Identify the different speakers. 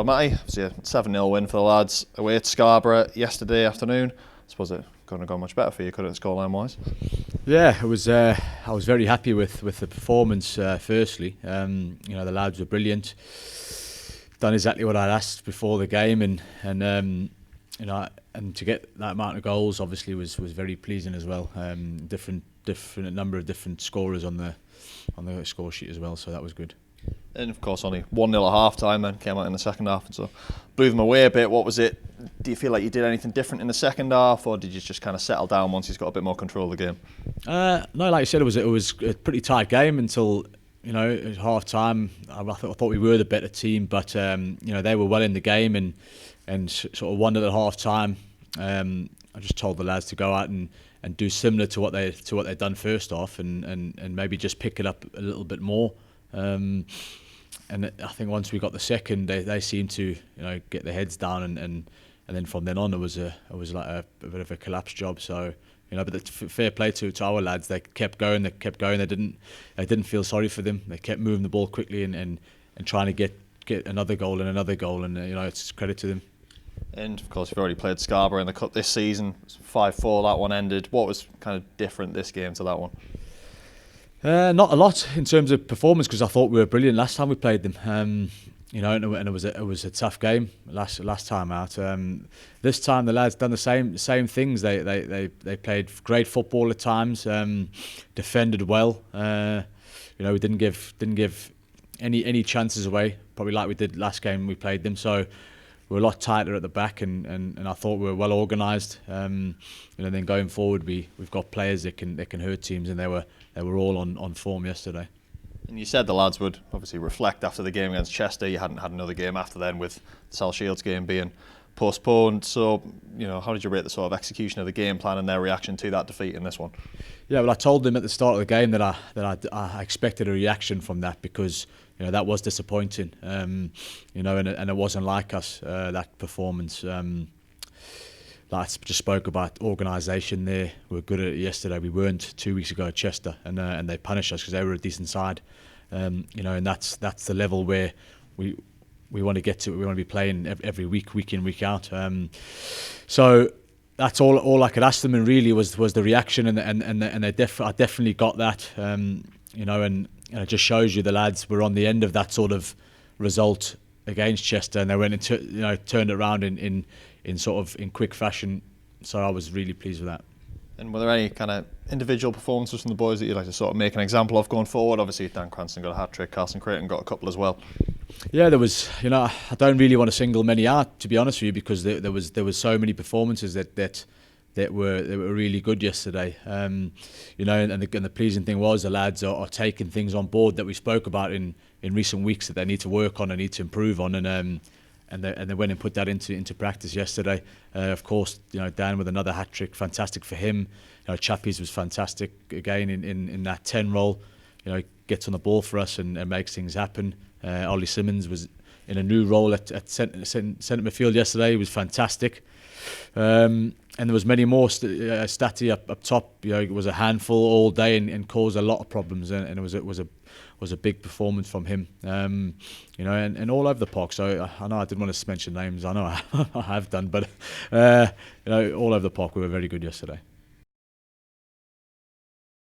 Speaker 1: Matty, obviously a 7-0 win for the lads away at Scarborough yesterday afternoon. I suppose it couldn't have gone much better for you, could it, scoreline wise?
Speaker 2: Yeah, it was. I was very happy with the performance. Firstly, the lads were brilliant. Done exactly what I'd asked before the game, and to get that amount of goals obviously was very pleasing as well. Different number of different scorers on the score sheet as well, so that was good.
Speaker 1: And of course only 1-0 at half time, then came out in the second half and so blew them away a bit. What was it? Do you feel like you did anything different in the second half, or did you just kind of settle down once he's got a bit more control of the game?
Speaker 2: No, like you said, it was a pretty tight game until at half time. I thought we were the better team, but they were well in the game and sort of wondered at half time. I just told the lads to go out and do similar to what they'd done first off, and maybe just pick it up a little bit more. And I think once we got the second, they seemed to get their heads down, and then from then on it was like a bit of a collapse job. So but the fair play to our lads. They kept going. They didn't feel sorry for them. They kept moving the ball quickly and trying to get another goal and another goal. And it's credit to them.
Speaker 1: And of course, you've already played Scarborough in the cup this season. 5-4 that one ended. What was kind of different this game to that one?
Speaker 2: Not a lot in terms of performance, because I thought we were brilliant last time we played them. And it was a tough game last time out. This time the lads done the same things. They played great football at times. Defended well. We didn't give any chances away, probably like we did last game we played them. So we were a lot tighter at the back, and I thought we were well organised. Then going forward, we've got players that can hurt teams, and they were all on form yesterday.
Speaker 1: And you said the lads would obviously reflect after the game against Chester. You hadn't had another game after then, with the South Shields game being postponed. So, how did you rate the sort of execution of the game plan and their reaction to that defeat in this one? Yeah,
Speaker 2: well, I told them at the start of the game that I expected a reaction from that, because that was disappointing. And it wasn't like us, that performance. Like I just spoke about organisation there. We were good at it yesterday. We weren't 2 weeks ago at Chester, and they punished us because they were a decent side. And that's the level where we want to get to. We want to be playing every week in, week out. So that's all I could ask them, and really was the reaction, and I definitely got that. And it just shows you the lads were on the end of that sort of result against Chester, and they went and turned it around in quick fashion. So I was really pleased with that.
Speaker 1: And were there any kind of individual performances from the boys that you'd like to sort of make an example of going forward? Obviously Dan Cranston got a hat-trick, Carson Creighton got a couple as well.
Speaker 2: Yeah, there was. I don't really want to single many out, to be honest with you, because there was so many performances that were really good yesterday. And the pleasing thing was the lads are taking things on board that we spoke about in recent weeks that they need to work on and need to improve on, and they went and put that into practice yesterday. Of course, Dan with another hat trick, fantastic for him. Chappies was fantastic again in that 10 role. Gets on the ball for us and makes things happen. Ollie Simmons was in a new role at centre midfield yesterday. He was fantastic. And there was many more. Statty up top, it was a handful all day and caused a lot of problems. And it was a big performance from him. And all over the park. So I know I didn't want to mention names. I know I have done, but all over the park we were very good yesterday.